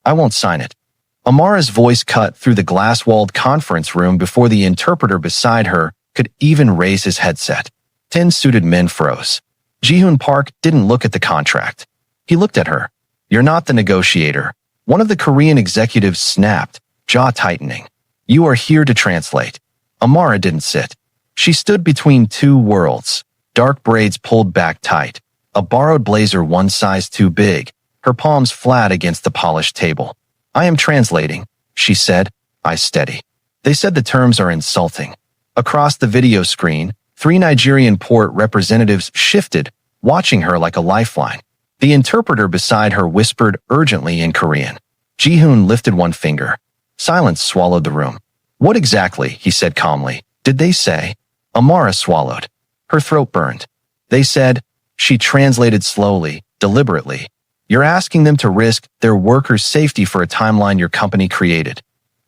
I won't sign it. Amara's voice cut through the glass-walled conference room before the interpreter beside her could even raise his headset. 10 suited men froze. Ji-hoon Park didn't look at the contract. He looked at her. You're not the negotiator. One of the Korean executives snapped, jaw tightening. You are here to translate. Amara didn't sit. She stood between two worlds, dark braids pulled back tight, a borrowed blazer one size too big, her palms flat against the polished table. I am translating, she said, eyes steady. They said the terms are insulting. Across the video screen, 3 Nigerian port representatives shifted, watching her like a lifeline. The interpreter beside her whispered urgently in Korean. Ji-hoon lifted one finger. Silence swallowed the room. What exactly, he said calmly, did they say? Amara swallowed. Her throat burned. They said, she translated slowly, deliberately. You're asking them to risk their workers' safety for a timeline your company created.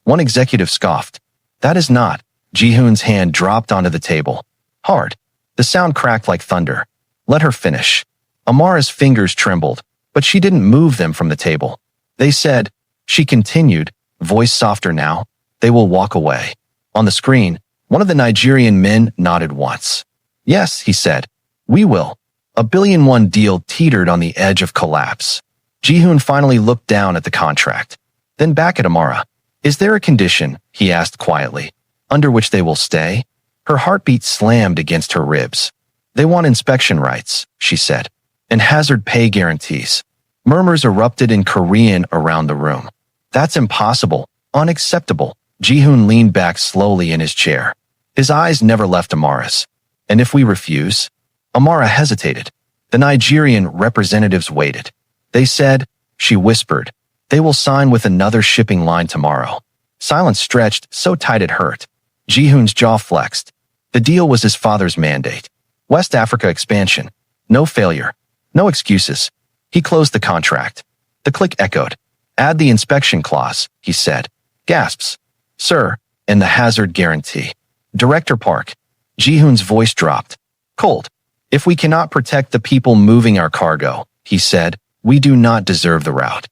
One executive scoffed. That is not. Ji-hoon's hand dropped onto the table. Hard. The sound cracked like thunder. Let her finish. Amara's fingers trembled, but she didn't move them from the table. They said, she continued, voice softer now, they will walk away. On the screen, one of the Nigerian men nodded once. Yes, he said. We will. A $1 billion deal teetered on the edge of collapse. Ji-hoon finally looked down at the contract, then back at Amara. Is there a condition, he asked quietly, under which they will stay? Her heartbeat slammed against her ribs. They want inspection rights, she said, and hazard pay guarantees. Murmurs erupted in Korean around the room. That's impossible, unacceptable. Ji-hoon leaned back slowly in his chair. His eyes never left Amara's. And if we refuse? Amara hesitated. The Nigerian representatives waited. They said, she whispered, they will sign with another shipping line tomorrow. Silence stretched so tight it hurt. Ji-hoon's jaw flexed. The deal was his father's mandate. West Africa expansion. No failure. No excuses. He closed the contract. The click echoed. Add the inspection clause, he said. Gasps. Sir, and the hazard guarantee. Director Park. Ji-hoon's voice dropped. Cold. If we cannot protect the people moving our cargo, he said, we do not deserve the route.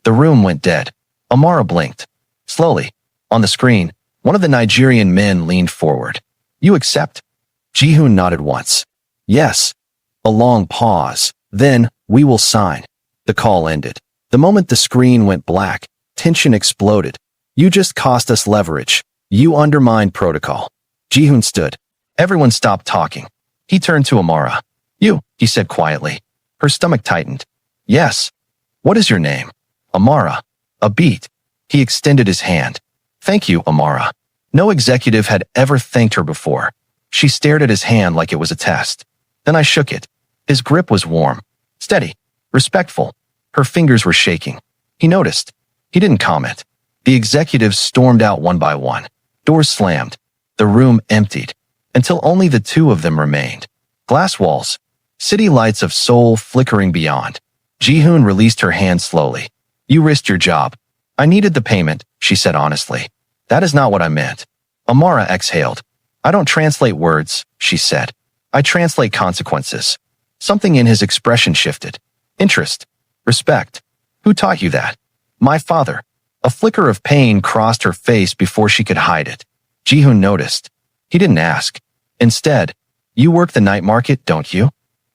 The room went dead. Amara blinked. Slowly. On the screen, one of the Nigerian men leaned forward. You accept? Ji-hoon nodded once. Yes. A long pause. Then, we will sign. The call ended. The moment the screen went black, tension exploded. You just cost us leverage. You undermined protocol. Ji-hoon stood. Everyone stopped talking. He turned to Amara. You, he said quietly. Her stomach tightened. Yes. What is your name? Amara. A beat. He extended his hand. Thank you, Amara. No executive had ever thanked her before. She stared at his hand like it was a test. Then I shook it. His grip was warm, steady, respectful. Her fingers were shaking. He noticed. He didn't comment. The executives stormed out one by one. Doors slammed. The room emptied, until only the two of them remained. Glass walls, city lights of Seoul flickering beyond. Ji-hoon released her hand slowly. You risked your job. I needed the payment, she said honestly. That is not what I meant. Amara exhaled. I don't translate words, she said. I translate consequences. Something in his expression shifted. Interest. Respect. Who taught you that? My father. A flicker of pain crossed her face before she could hide it. Ji-hoon noticed. He didn't ask. Instead, you work the night market, don't you?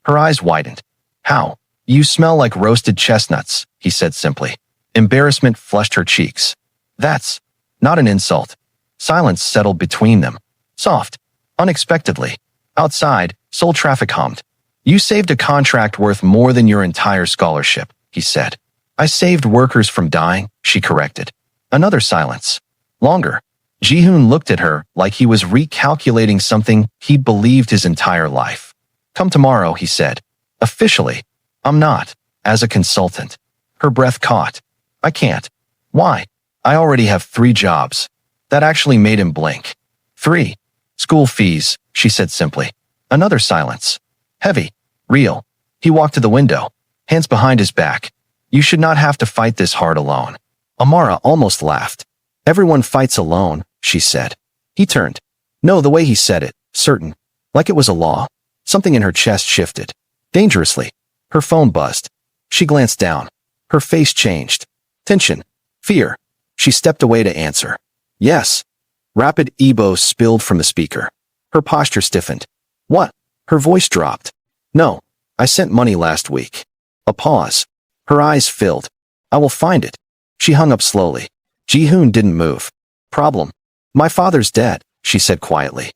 Her eyes widened. How? You smell like roasted chestnuts, he said simply. Embarrassment flushed her cheeks. That's not an insult. Silence settled between them. Soft. Unexpectedly. Outside, Seoul traffic hummed. You saved a contract worth more than your entire scholarship, he said. I saved workers from dying, she corrected. Another silence. Longer. Ji-hoon looked at her like he was recalculating something he'd believed his entire life. Come tomorrow, he said. Officially. I'm not. As a consultant. Her breath caught. I can't. Why? I already have 3 jobs. That actually made him blink. 3. School fees, she said simply. Another silence. Heavy. Real. He walked to the window, hands behind his back. You should not have to fight this hard alone. Amara almost laughed. Everyone fights alone, she said. He turned. No, the way he said it, certain. Like it was a law. Something in her chest shifted. Dangerously. Her phone buzzed. She glanced down. Her face changed. Tension. Fear. She stepped away to answer. Yes. Rapid Ebo spilled from the speaker. Her posture stiffened. What? Her voice dropped. No. I sent money last week. A pause. Her eyes filled. I will find it. She hung up slowly. Ji-hoon didn't move. Problem. My father's dead, she said quietly.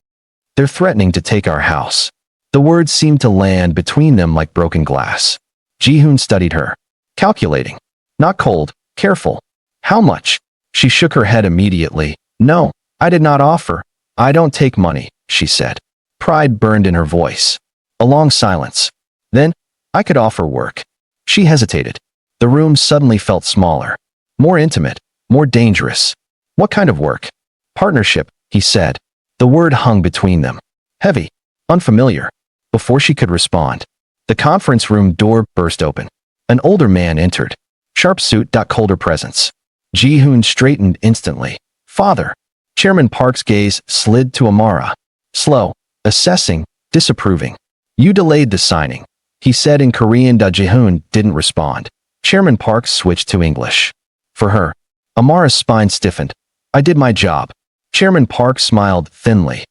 They're threatening to take our house. The words seemed to land between them like broken glass. Ji-hoon studied her. Calculating. Not cold, careful. How much? She shook her head immediately. No, I did not offer. I don't take money, she said. Pride burned in her voice. A long silence. Then, I could offer work. She hesitated. The room suddenly felt smaller. More intimate. More dangerous. What kind of work? Partnership, he said. The word hung between them. Heavy. Unfamiliar. Before she could respond, the conference room door burst open. An older man entered. Sharp suit. Colder presence. Ji-hoon straightened instantly. Father. Chairman Park's gaze slid to Amara. Slow. Assessing. Disapproving. You delayed the signing, he said in Korean. Ji-hoon didn't respond. Chairman Park switched to English. For her. Amara's spine stiffened. I did my job. Chairman Park smiled thinly.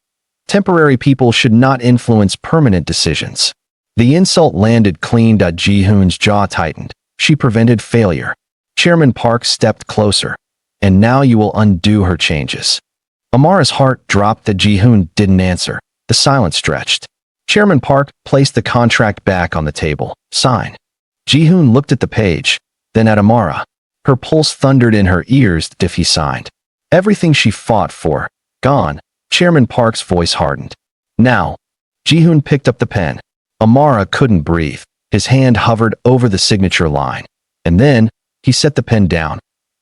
Temporary people should not influence permanent decisions. The insult landed clean. Ji-hoon's jaw tightened. She prevented failure. Chairman Park stepped closer. And now you will undo her changes. Amara's heart dropped. Ji-hoon didn't answer. The silence stretched. Chairman Park placed the contract back on the table. Sign. Ji-hoon looked at the page, then at Amara. Her pulse thundered in her ears. If he signed. Everything she fought for, gone. Chairman Park's voice hardened. Now. Ji-hoon picked up the pen. Amara couldn't breathe. His hand hovered over the signature line. And then, he set the pen down.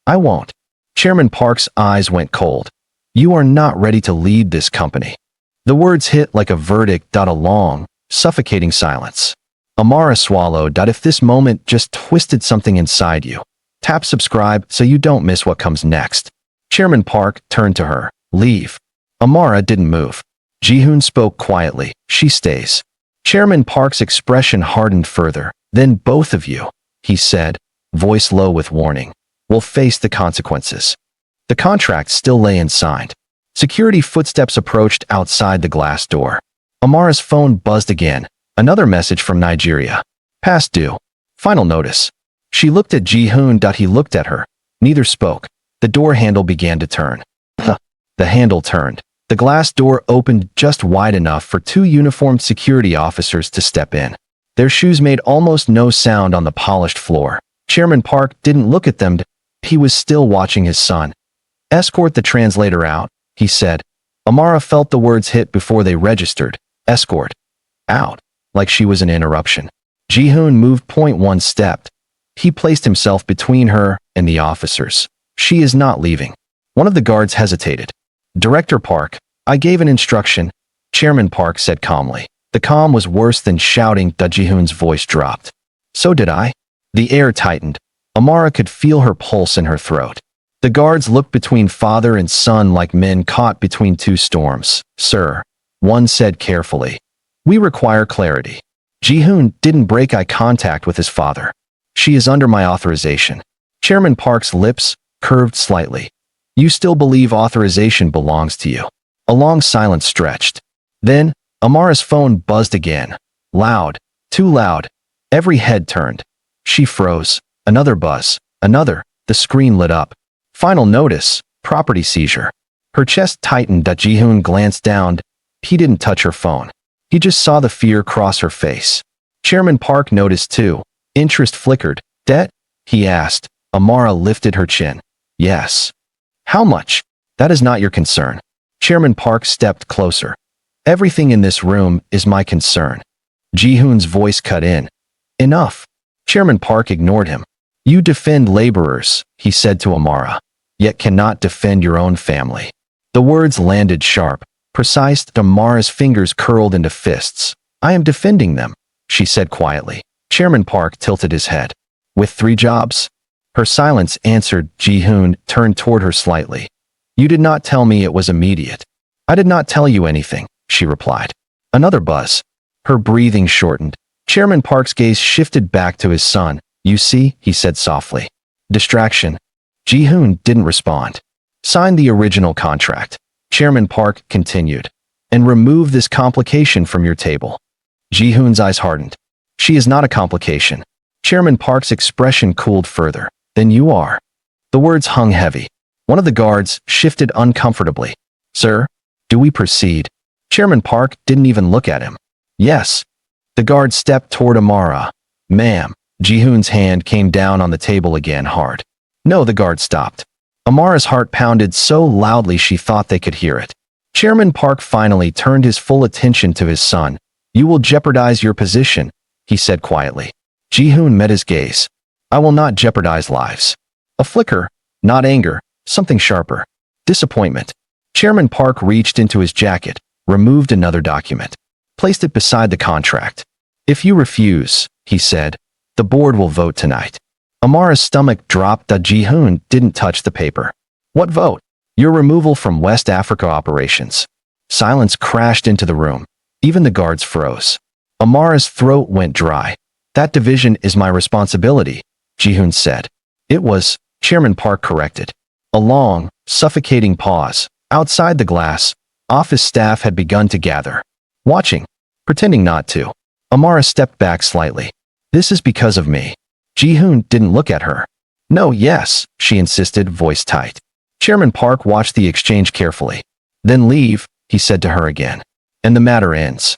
I won't. Chairman Park's eyes went cold. You are not ready to lead this company. The words hit like a verdict. A long, suffocating silence. Amara swallowed. If this moment just twisted something inside you. Tap subscribe so you don't miss what comes next. Chairman Park turned to her. Leave. Amara didn't move. Ji-hoon spoke quietly. She stays. Chairman Park's expression hardened further. Then both of you, he said, voice low with warning, will face the consequences. The contract still lay unsigned. Security footsteps approached outside the glass door. Amara's phone buzzed again. Another message from Nigeria. Past due. Final notice. She looked at Ji-hoon. He looked at her. Neither spoke. The door handle began to turn. The handle turned. The glass door opened just wide enough for two uniformed security officers to step in. Their shoes made almost no sound on the polished floor. Chairman Park didn't look at them. He was still watching his son. Escort the translator out, he said. Amara felt the words hit before they registered. Escort. Out. Like she was an interruption. Ji-hoon moved one step. He placed himself between her and the officers. She is not leaving. One of the guards hesitated. Director Park, I gave an instruction. Chairman Park said calmly. The calm was worse than shouting. Ji-hoon's voice dropped. So did I. The air tightened. Amara could feel her pulse in her throat. The guards looked between father and son like men caught between two storms. Sir, one said carefully. We require clarity. Ji-hoon didn't break eye contact with his father. She is under my authorization. Chairman Park's lips curved slightly. You still believe authorization belongs to you. A long silence stretched. Then, Amara's phone buzzed again. Loud. Too loud. Every head turned. She froze. Another buzz. Another. The screen lit up. Final notice. Property seizure. Her chest tightened. Ji-hoon glanced down. He didn't touch her phone. He just saw the fear cross her face. Chairman Park noticed too. Interest flickered. Debt? He asked. Amara lifted her chin. Yes. How much? That is not your concern. Chairman Park stepped closer. Everything in this room is my concern. Ji-hoon's voice cut in. Enough. Chairman Park ignored him. You defend laborers, he said to Amara, yet cannot defend your own family. The words landed sharp, precise. Amara's fingers curled into fists. I am defending them, she said quietly. Chairman Park tilted his head. With 3 jobs? Her silence answered. Ji-hoon turned toward her slightly. You did not tell me it was immediate. I did not tell you anything, she replied. Another buzz. Her breathing shortened. Chairman Park's gaze shifted back to his son. You see, he said softly. Distraction. Ji-hoon didn't respond. Sign the original contract. Chairman Park continued. And remove this complication from your table. Ji-hoon's eyes hardened. She is not a complication. Chairman Park's expression cooled further. Then you are. The words hung heavy. One of the guards shifted uncomfortably. Sir, do we proceed? Chairman Park didn't even look at him. Yes. The guard stepped toward Amara. Ma'am. Ji-hoon's hand came down on the table again hard. No, the guard stopped. Amara's heart pounded so loudly she thought they could hear it. Chairman Park finally turned his full attention to his son. You will jeopardize your position, he said quietly. Ji-hoon met his gaze. I will not jeopardize lives. A flicker, not anger, something sharper. Disappointment. Chairman Park reached into his jacket, removed another document, placed it beside the contract. If you refuse, he said, the board will vote tonight. Amara's stomach dropped that Ji-hoon didn't touch the paper. What vote? Your removal from West Africa operations. Silence crashed into the room. Even the guards froze. Amara's throat went dry. That division is my responsibility, Ji-hoon said. It was, Chairman Park corrected. A long, suffocating pause. Outside the glass, office staff had begun to gather. Watching, pretending not to. Amara stepped back slightly. This is because of me. Ji-hoon didn't look at her. No, yes, she insisted, voice tight. Chairman Park watched the exchange carefully. Then leave, he said to her again. And the matter ends.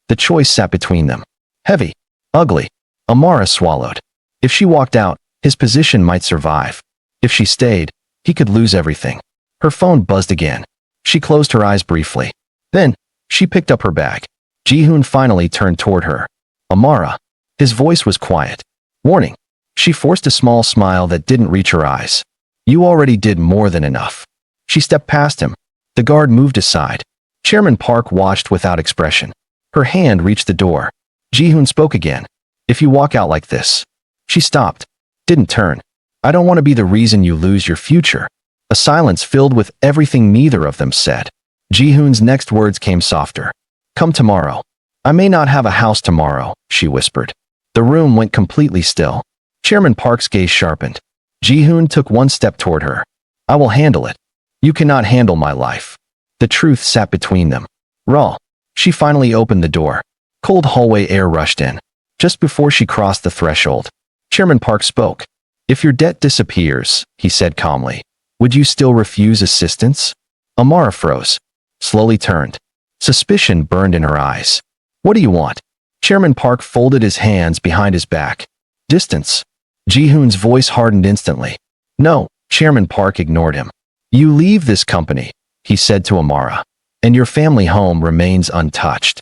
The choice sat between them. Heavy. Ugly. Amara swallowed. If she walked out, his position might survive. If she stayed, he could lose everything. Her phone buzzed again. She closed her eyes briefly. Then, she picked up her bag. Ji-hoon finally turned toward her. Amara. His voice was quiet. Warning. She forced a small smile that didn't reach her eyes. You already did more than enough. She stepped past him. The guard moved aside. Chairman Park watched without expression. Her hand reached the door. Ji-hoon spoke again. If you walk out like this. She stopped. Didn't turn. I don't want to be the reason you lose your future. A silence filled with everything neither of them said. Ji-hoon's next words came softer. Come tomorrow. I may not have a house tomorrow, she whispered. The room went completely still. Chairman Park's gaze sharpened. Ji-hoon took one step toward her. I will handle it. You cannot handle my life. The truth sat between them. Raw. She finally opened the door. Cold hallway air rushed in. Just before she crossed the threshold, Chairman Park spoke. If your debt disappears, he said calmly, would you still refuse assistance? Amara froze. Slowly turned. Suspicion burned in her eyes. What do you want? Chairman Park folded his hands behind his back. Distance. Ji-hoon's voice hardened instantly. No, Chairman Park ignored him. You leave this company, he said to Amara, and your family home remains untouched.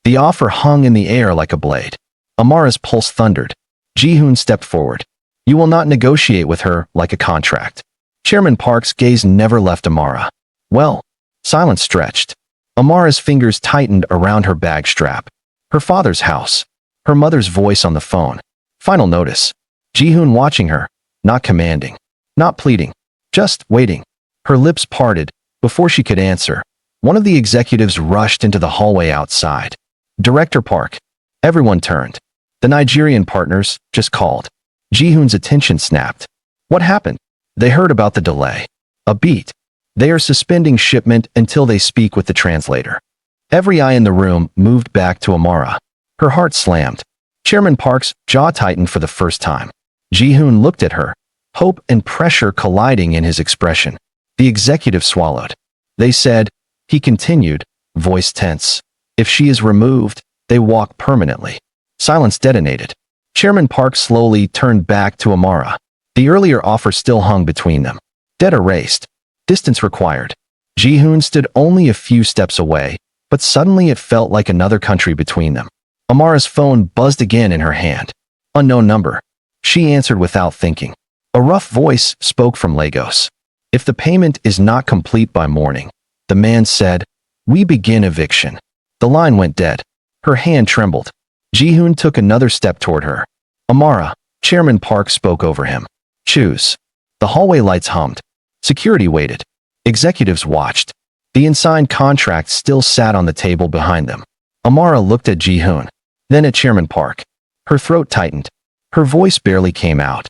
The offer hung in the air like a blade. Amara's pulse thundered. Ji-hoon stepped forward. You will not negotiate with her like a contract. Chairman Park's gaze never left Amara. Well, silence stretched. Amara's fingers tightened around her bag strap. Her father's house. Her mother's voice on the phone. Final notice. Ji-hoon watching her, not commanding, not pleading, just waiting. Her lips parted. Before she could answer, one of the executives rushed into the hallway outside. Director Park. Everyone turned. The Nigerian partners just called. Ji-hoon's attention snapped. What happened? They heard about the delay. A beat. They are suspending shipment until they speak with the translator. Every eye in the room moved back to Amara. Her heart slammed. Chairman Park's jaw tightened for the first time. Ji-hoon looked at her, hope and pressure colliding in his expression. The executive swallowed. They said, he continued, voice tense. If she is removed, they walk permanently. Silence detonated. Chairman Park slowly turned back to Amara. The earlier offer still hung between them. Debt erased. Distance required. Ji-hoon stood only a few steps away, but suddenly it felt like another country between them. Amara's phone buzzed again in her hand. Unknown number. She answered without thinking. A rough voice spoke from Lagos. If the payment is not complete by morning, the man said, we begin eviction. The line went dead. Her hand trembled. Ji-hoon took another step toward her. Amara, Chairman Park spoke over him. Choose. The hallway lights hummed. Security waited. Executives watched. The unsigned contract still sat on the table behind them. Amara looked at Ji-hoon, then at Chairman Park. Her throat tightened. Her voice barely came out.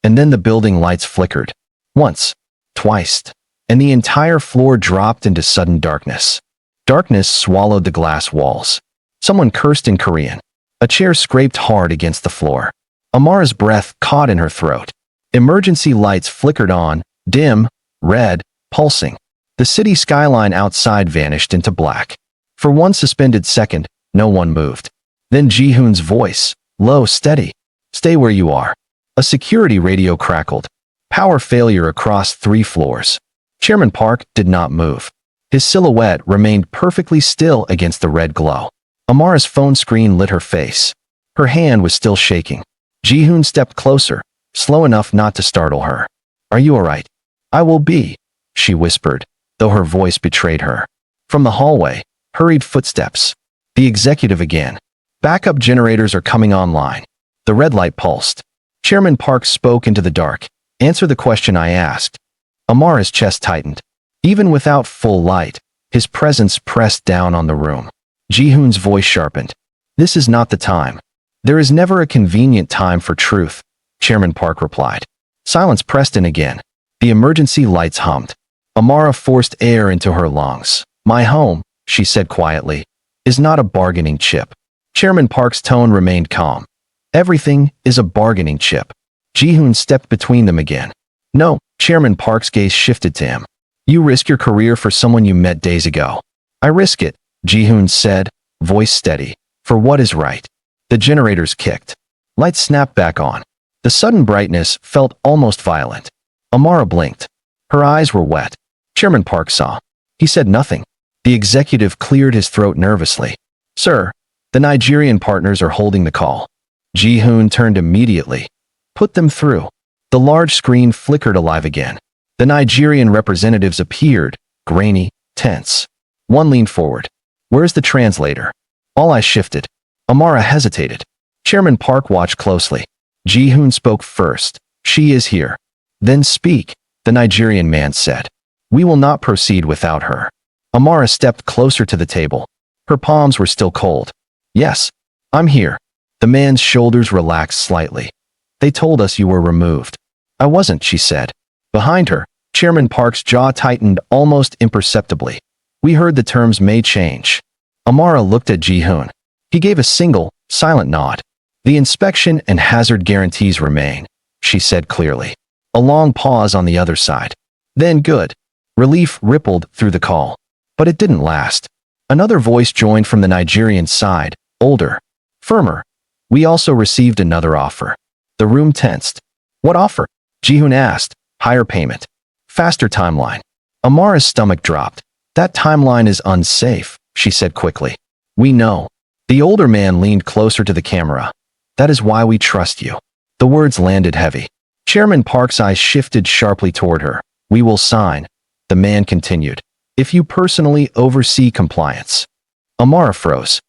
and then the building lights flickered. Once, twice, and the entire floor dropped into sudden darkness. Darkness swallowed the glass walls. Someone cursed in Korean. A chair scraped hard against the floor. Amara's breath caught in her throat. Emergency lights flickered on, dim, red, pulsing. The city skyline outside vanished into black. For one suspended second, no one moved. Then Ji-hoon's voice, low, steady. Stay where you are. A security radio crackled. Power failure across 3 floors. Chairman Park did not move. His silhouette remained perfectly still against the red glow. Amara's phone screen lit her face. Her hand was still shaking. Ji-hoon stepped closer, slow enough not to startle her. Are you all right? I will be, she whispered, though her voice betrayed her. From the hallway, hurried footsteps. The executive again. Backup generators are coming online. The red light pulsed. Chairman Park spoke into the dark. Answer the question I asked. Amara's chest tightened. Even without full light, his presence pressed down on the room. Ji-hoon's voice sharpened. This is not the time. There is never a convenient time for truth, Chairman Park replied. Silence pressed in again. The emergency lights hummed. Amara forced air into her lungs. My home, she said quietly, is not a bargaining chip. Chairman Park's tone remained calm. Everything is a bargaining chip. Ji-hoon stepped between them again. No, Chairman Park's gaze shifted to him. You risk your career for someone you met days ago. I risk it, Ji-hoon said, voice steady. For what is right. The generators kicked. Lights snapped back on. The sudden brightness felt almost violent. Amara blinked. Her eyes were wet. Chairman Park saw. He said nothing. The executive cleared his throat nervously. Sir, the Nigerian partners are holding the call. Ji-hoon turned immediately. Put them through. The large screen flickered alive again. The Nigerian representatives appeared, grainy, tense. One leaned forward. Where's the translator? All eyes shifted. Amara hesitated. Chairman Park watched closely. Ji-hoon spoke first. She is here. Then speak, the Nigerian man said. We will not proceed without her. Amara stepped closer to the table. Her palms were still cold. Yes, I'm here. The man's shoulders relaxed slightly. They told us you were removed. I wasn't, she said. Behind her, Chairman Park's jaw tightened almost imperceptibly. We heard the terms may change. Amara looked at Ji-hoon. He gave a single, silent nod. The inspection and hazard guarantees remain, she said clearly. A long pause on the other side. Then good. Relief rippled through the call. But it didn't last. Another voice joined from the Nigerian side, older, firmer. We also received another offer. The room tensed. What offer? Ji-hoon asked. Higher payment. Faster timeline. Amara's stomach dropped. That timeline is unsafe, she said quickly. We know. The older man leaned closer to the camera. That is why we trust you. The words landed heavy. Chairman Park's eyes shifted sharply toward her. We will sign, the man continued, if you personally oversee compliance. Amara froze.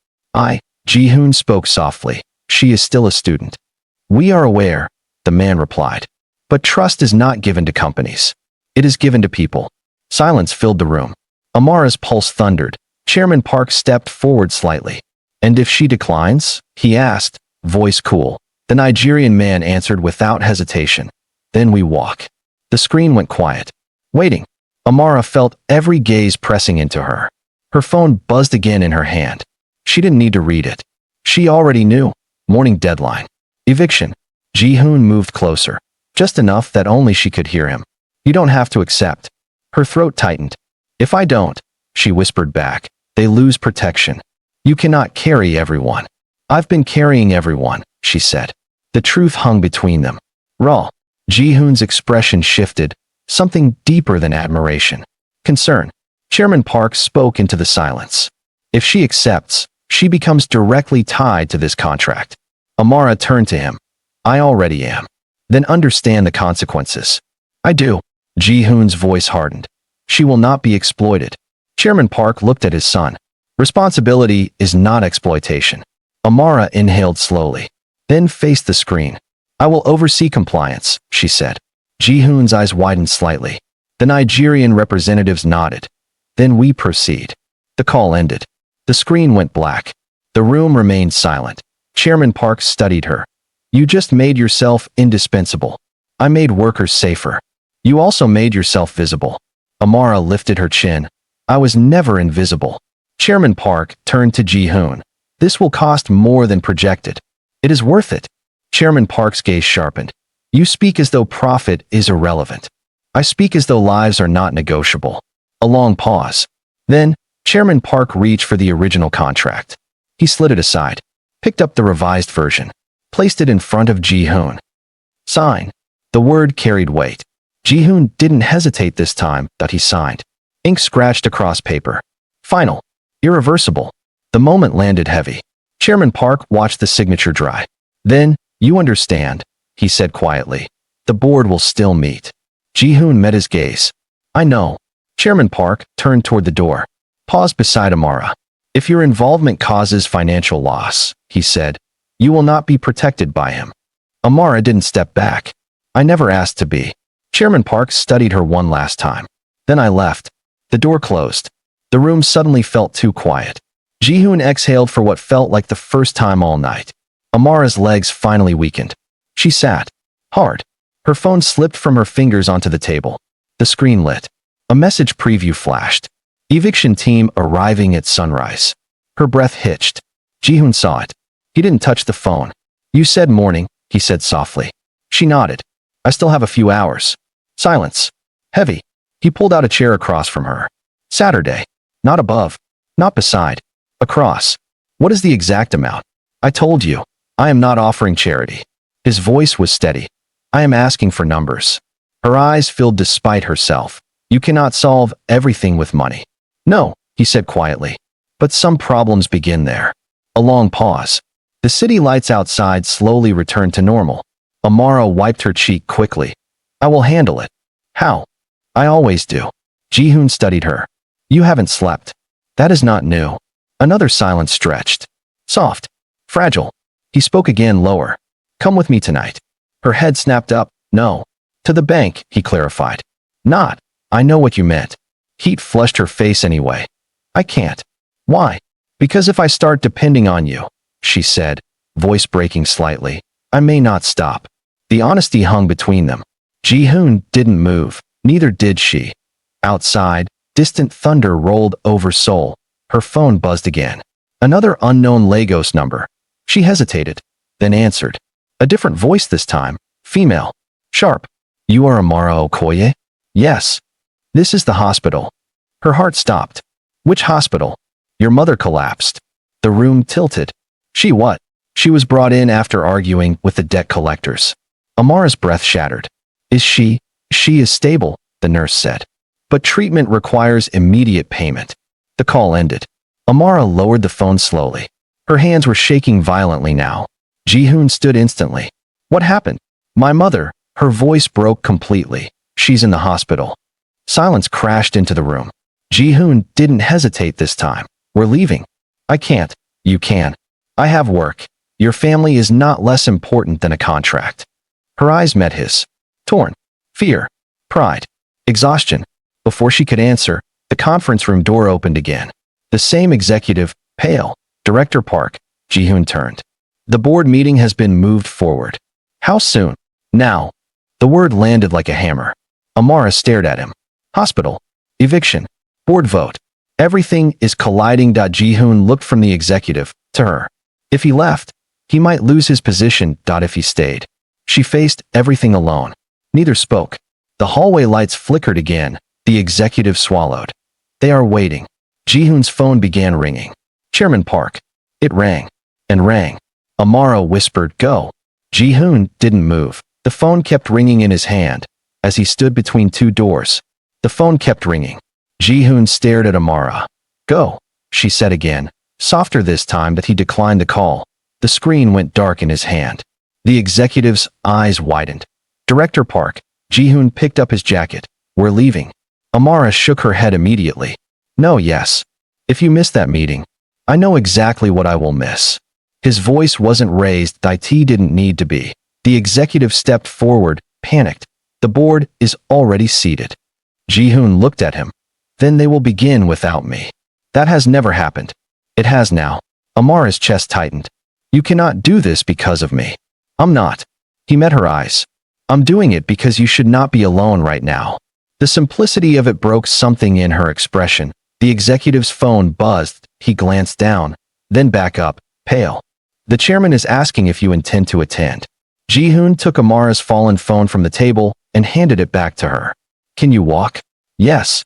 Ji-hoon spoke softly. She is still a student. We are aware, the man replied. But trust is not given to companies. It is given to people. Silence filled the room. Amara's pulse thundered. Chairman Park stepped forward slightly. And if she declines? He asked, voice cool. The Nigerian man answered without hesitation. Then we walk. The screen went quiet. Waiting. Amara felt every gaze pressing into her. Her phone buzzed again in her hand. She didn't need to read it. She already knew. Morning deadline. Eviction. Ji-hoon moved closer. Just enough that only she could hear him. You don't have to accept. Her throat tightened. If I don't, she whispered back, they lose protection. You cannot carry everyone. I've been carrying everyone, she said. The truth hung between them. Raw. Ji-hoon's expression shifted, something deeper than admiration. Concern. Chairman Park spoke into the silence. If she accepts, she becomes directly tied to this contract. Amara turned to him. I already am. Then understand the consequences. I do. Ji-hoon's voice hardened. She will not be exploited. Chairman Park looked at his son. Responsibility is not exploitation. Amara inhaled slowly, then faced the screen. I will oversee compliance, she said. Ji-hoon's eyes widened slightly. The Nigerian representatives nodded. Then we proceed. The call ended. The screen went black. The room remained silent. Chairman Park studied her. You just made yourself indispensable. I made workers safer. You also made yourself visible. Amara lifted her chin. I was never invisible. Chairman Park turned to Ji-hoon. This will cost more than projected. It is worth it. Chairman Park's gaze sharpened. You speak as though profit is irrelevant. I speak as though lives are not negotiable. A long pause. Then, Chairman Park reached for the original contract. He slid it aside, picked up the revised version, placed it in front of Ji-hoon. Sign. The word carried weight. Ji-hoon didn't hesitate this time, but he signed. Ink scratched across paper. Final. Irreversible. The moment landed heavy. Chairman Park watched the signature dry. Then, you understand, he said quietly. The board will still meet. Ji-hoon met his gaze. I know. Chairman Park turned toward the door, paused beside Amara. If your involvement causes financial loss, he said, you will not be protected by him. Amara didn't step back. I never asked to be. Chairman Park studied her one last time. Then I left. The door closed. The room suddenly felt too quiet. Ji-hoon exhaled for what felt like the first time all night. Amara's legs finally weakened. She sat. Hard. Her phone slipped from her fingers onto the table. The screen lit. A message preview flashed. Eviction team arriving at sunrise. Her breath hitched. Ji-hoon saw it. He didn't touch the phone. You said morning, he said softly. She nodded. I still have a few hours. Silence. Heavy. He pulled out a chair across from her. Saturday. Not above. Not beside. Across. What is the exact amount? I told you. I am not offering charity. His voice was steady. I am asking for numbers. Her eyes filled despite herself. You cannot solve everything with money. No, he said quietly. But some problems begin there. A long pause. The city lights outside slowly returned to normal. Amara wiped her cheek quickly. I will handle it. How? I always do. Ji-hoon studied her. You haven't slept. That is not new. Another silence stretched. Soft. Fragile. He spoke again lower. Come with me tonight. Her head snapped up. No. To the bank, he clarified. Not. I know what you meant. Heat flushed her face anyway. I can't. Why? Because if I start depending on you, she said, voice breaking slightly, I may not stop. The honesty hung between them. Ji-hoon didn't move. Neither did she. Outside, distant thunder rolled over Seoul. Her phone buzzed again. Another unknown Lagos number. She hesitated, then answered. A different voice this time. Female. Sharp. You are Amara Okoye? Yes. This is the hospital. Her heart stopped. Which hospital? Your mother collapsed. The room tilted. She what? She was brought in after arguing with the debt collectors. Amara's breath shattered. Is she? She is stable, the nurse said. But treatment requires immediate payment. The call ended. Amara lowered the phone slowly. Her hands were shaking violently now. Ji-hoon stood instantly. What happened? My mother. Her voice broke completely. She's in the hospital. Silence crashed into the room. Ji-hoon didn't hesitate this time. We're leaving. I can't. You can. I have work. Your family is not less important than a contract. Her eyes met his. Torn. Fear. Pride. Exhaustion. Before she could answer, the conference room door opened again. The same executive, pale. Director Park. Ji-hoon turned. The board meeting has been moved forward. How soon? Now. The word landed like a hammer. Amara stared at him. Hospital. Eviction. Board vote. Everything is colliding. Ji-hoon looked from the executive to her. If he left, he might lose his position. If he stayed. She faced everything alone. Neither spoke. The hallway lights flickered again. The executive swallowed. They are waiting. Ji-hoon's phone began ringing. Chairman Park. It rang. And rang. Amara whispered, go. Ji-hoon didn't move. The phone kept ringing in his hand. As he stood between two doors, the phone kept ringing. Ji-hoon stared at Amara. Go, she said again, softer this time, but he declined the call. The screen went dark in his hand. The executive's eyes widened. Director Park. Ji-hoon picked up his jacket. We're leaving. Amara shook her head immediately. No, yes. If you miss that meeting, I know exactly what I will miss. His voice wasn't raised. It didn't need to be. The executive stepped forward, panicked. The board is already seated. Ji-hoon looked at him. Then they will begin without me. That has never happened. It has now. Amara's chest tightened. You cannot do this because of me. I'm not. He met her eyes. I'm doing it because you should not be alone right now. The simplicity of it broke something in her expression. The executive's phone buzzed. He glanced down, then back up, pale. The chairman is asking if you intend to attend. Ji-hoon took Amara's fallen phone from the table and handed it back to her. Can you walk? Yes.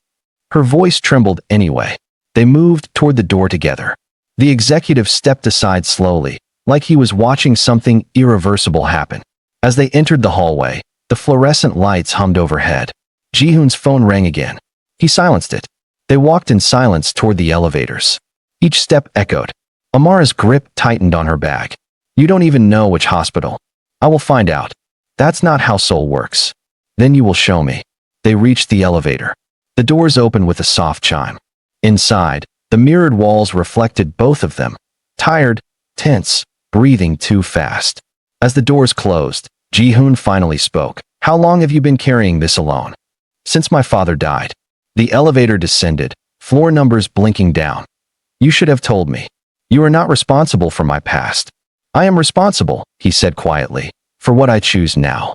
Her voice trembled anyway. They moved toward the door together. The executive stepped aside slowly, like he was watching something irreversible happen. As they entered the hallway, the fluorescent lights hummed overhead. Ji-hoon's phone rang again. He silenced it. They walked in silence toward the elevators. Each step echoed. Amara's grip tightened on her bag. You don't even know which hospital. I will find out. That's not how Seoul works. Then you will show me. They reached the elevator. The doors opened with a soft chime. Inside, the mirrored walls reflected both of them. Tired, tense, breathing too fast. As the doors closed, Ji-hoon finally spoke. How long have you been carrying this alone? Since my father died. The elevator descended, floor numbers blinking down. You should have told me. You are not responsible for my past. I am responsible, he said quietly, for what I choose now.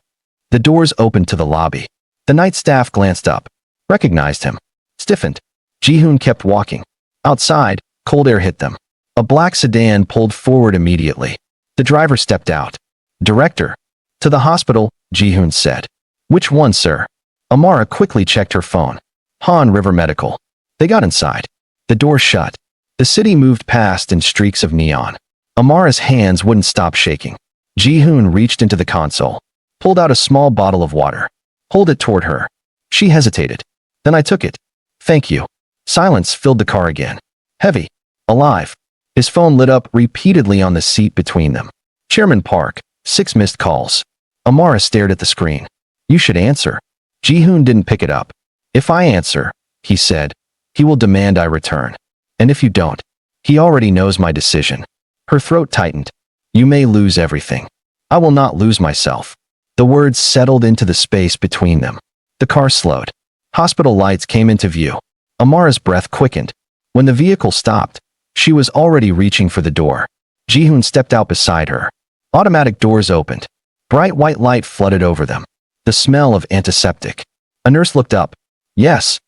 The doors opened to the lobby. The night staff glanced up, recognized him, stiffened. Ji-hoon kept walking. Outside, cold air hit them. A black sedan pulled forward immediately. The driver stepped out. Director. To the hospital, Ji-hoon said. Which one, sir? Amara quickly checked her phone. Han River Medical. They got inside. The door shut. The city moved past in streaks of neon. Amara's hands wouldn't stop shaking. Ji-hoon reached into the console, pulled out a small bottle of water, pulled it toward her. She hesitated. Then I took it. Thank you. Silence filled the car again. Heavy. Alive. His phone lit up repeatedly on the seat between them. Chairman Park. 6 missed calls. Amara stared at the screen. You should answer. Ji-hoon didn't pick it up. If I answer, he said, he will demand I return. And if you don't, he already knows my decision. Her throat tightened. You may lose everything. I will not lose myself. The words settled into the space between them. The car slowed. Hospital lights came into view. Amara's breath quickened. When the vehicle stopped, she was already reaching for the door. Ji-hoon stepped out beside her. Automatic doors opened. Bright white light flooded over them. The smell of antiseptic. A nurse looked up. Yes.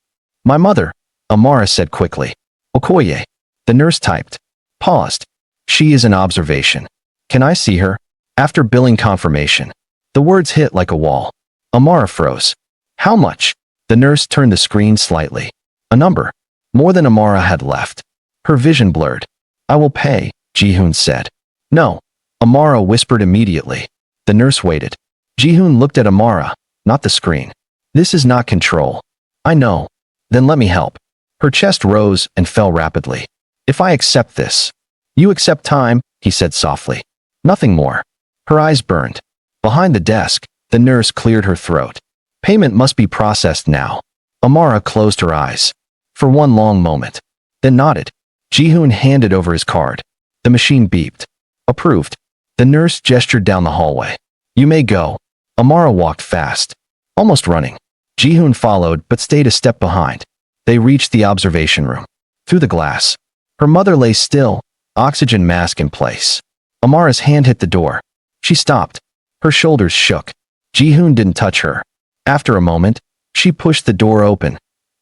My mother, Amara said quickly. Okoye. The nurse typed. Paused. She is in observation. Can I see her? After billing confirmation. The words hit like a wall. Amara froze. How much? The nurse turned the screen slightly. A number. More than Amara had left. Her vision blurred. I will pay, Ji-hoon said. No. Amara whispered immediately. The nurse waited. Ji-hoon looked at Amara, not the screen. This is not control. I know. Then let me help. Her chest rose and fell rapidly. If I accept this. You accept time, he said softly. Nothing more. Her eyes burned. Behind the desk, the nurse cleared her throat. Payment must be processed now. Amara closed her eyes. For one long moment. Then nodded. Ji-hoon handed over his card. The machine beeped. Approved. The nurse gestured down the hallway. You may go. Amara walked fast. Almost running. Ji-hoon followed but stayed a step behind. They reached the observation room. Through the glass. Her mother lay still, oxygen mask in place. Amara's hand hit the door. She stopped. Her shoulders shook. Ji-hoon didn't touch her. After a moment, she pushed the door open.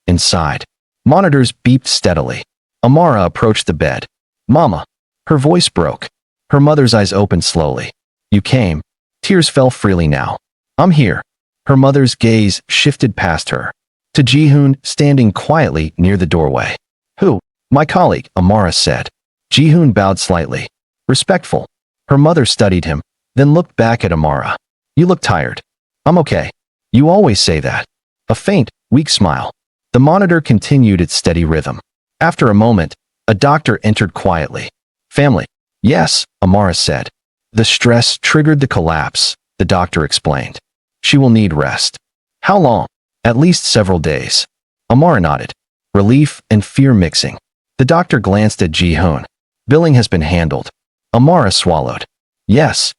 Inside. Monitors beeped steadily. Amara approached the bed. Mama. Her voice broke. Her mother's eyes opened slowly. You came. Tears fell freely now. I'm here. Her mother's gaze shifted past her. To Ji-hoon, standing quietly near the doorway. Who? My colleague, Amara said. Ji-hoon bowed slightly. Respectful. Her mother studied him, then looked back at Amara. You look tired. I'm okay. You always say that. A faint, weak smile. The monitor continued its steady rhythm. After a moment, a doctor entered quietly. Family. Yes, Amara said. The stress triggered the collapse, the doctor explained. She will need rest. How long? At least several days. Amara nodded. Relief and fear mixing. The doctor glanced at Ji-hoon. Billing has been handled. Amara swallowed. Yes.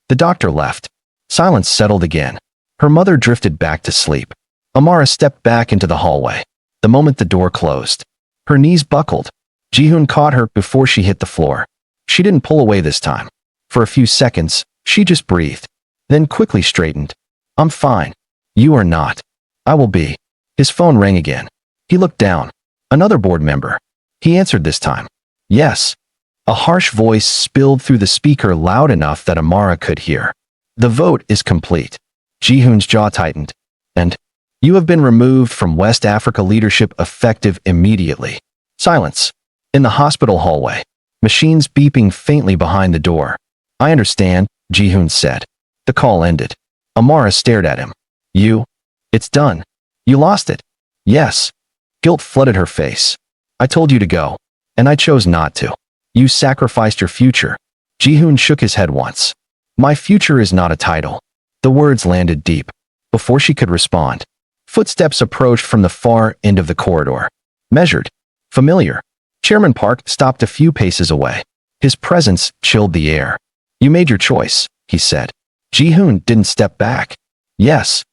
The doctor left. Silence settled again. Her mother drifted back to sleep. Amara stepped back into the hallway. The moment the door closed. Her knees buckled. Ji-hoon caught her before she hit the floor. She didn't pull away this time. For a few seconds, she just breathed. Then quickly straightened. I'm fine. You are not. I will be. His phone rang again. He looked down. Another board member. He answered this time. Yes. A harsh voice spilled through the speaker loud enough that Amara could hear. The vote is complete. Ji-hoon's jaw tightened. And you have been removed from West Africa leadership effective immediately. Silence. In the hospital hallway. Machines beeping faintly behind the door. I understand, Ji-hoon said. The call ended. Amara stared at him. You? It's done. You lost it. Yes. Guilt flooded her face. I told you to go. And I chose not to. You sacrificed your future. Ji-hoon shook his head once. My future is not a title. The words landed deep. Before she could respond, footsteps approached from the far end of the corridor. Measured. Familiar. Chairman Park stopped a few paces away. His presence chilled the air. You made your choice, he said. Ji-hoon didn't step back. Yes.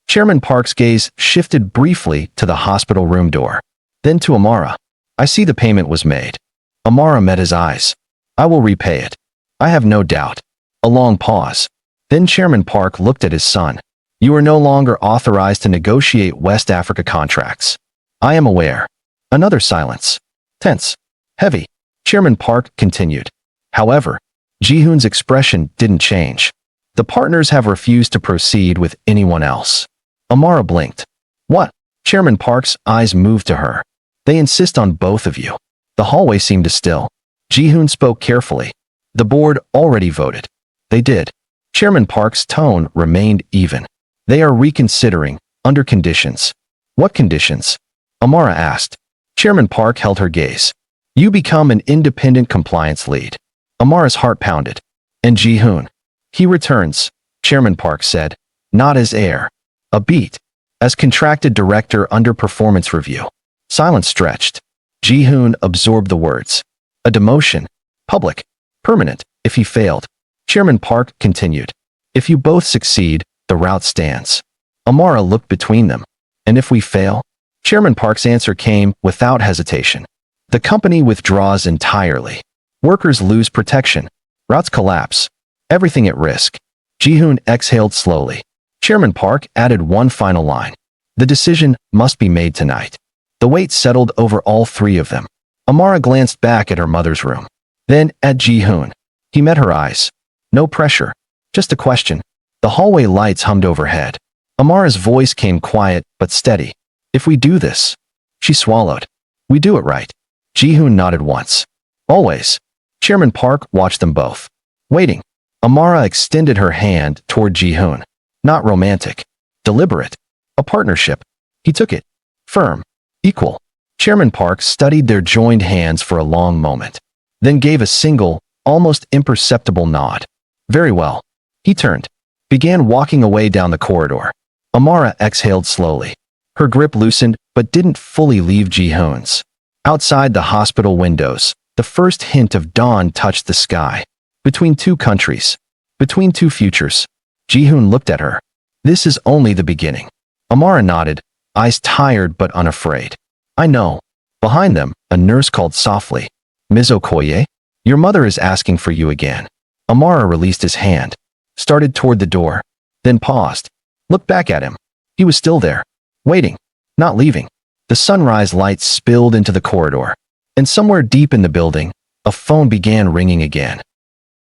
Chairman Park's gaze shifted briefly to the hospital room door. Then to Amara. I see the payment was made. Amara met his eyes. I will repay it. I have no doubt. A long pause. Then Chairman Park looked at his son. You are no longer authorized to negotiate West Africa contracts. I am aware. Another silence. Tense. Heavy. Chairman Park continued. However, Ji-hoon's expression didn't change. The partners have refused to proceed with anyone else. Amara blinked. What? Chairman Park's eyes moved to her. They insist on both of you. The hallway seemed to still. Ji-hoon spoke carefully. The board already voted. They did. Chairman Park's tone remained even. They are reconsidering, under conditions. What conditions? Amara asked. Chairman Park held her gaze. You become an independent compliance lead. Amara's heart pounded. And Ji-hoon? He returns, Chairman Park said. Not as heir. A beat. As contracted director under performance review. Silence stretched. Ji-hoon absorbed the words. A demotion. Public. Permanent, if he failed. Chairman Park continued. If you both succeed, the route stands. Amara looked between them. And if we fail? Chairman Park's answer came without hesitation. The company withdraws entirely. Workers lose protection. Routes collapse. Everything at risk. Ji-hoon exhaled slowly. Chairman Park added one final line. The decision must be made tonight. The weight settled over all three of them. Amara glanced back at her mother's room. Then at Ji-hoon. He met her eyes. No pressure. Just a question. The hallway lights hummed overhead. Amara's voice came quiet but steady. If we do this. She swallowed. We do it right. Ji-hoon nodded once. Always. Chairman Park watched them both. Waiting. Amara extended her hand toward Ji-hoon. Not romantic. Deliberate. A partnership. He took it. Firm. Equal. Chairman Park studied their joined hands for a long moment. Then gave a single, almost imperceptible nod. Very well. He turned. Began walking away down the corridor. Amara exhaled slowly. Her grip loosened but didn't fully leave Ji-hoon's. Outside the hospital windows, the first hint of dawn touched the sky. Between two countries. Between two futures. Ji-hoon looked at her. This is only the beginning. Amara nodded, eyes tired but unafraid. I know. Behind them, a nurse called softly. Ms. Okoye? Your mother is asking for you again. Amara released his hand. Started toward the door. Then paused. Looked back at him. He was still there. Waiting. Not leaving. The sunrise lights spilled into the corridor. And somewhere deep in the building, a phone began ringing again.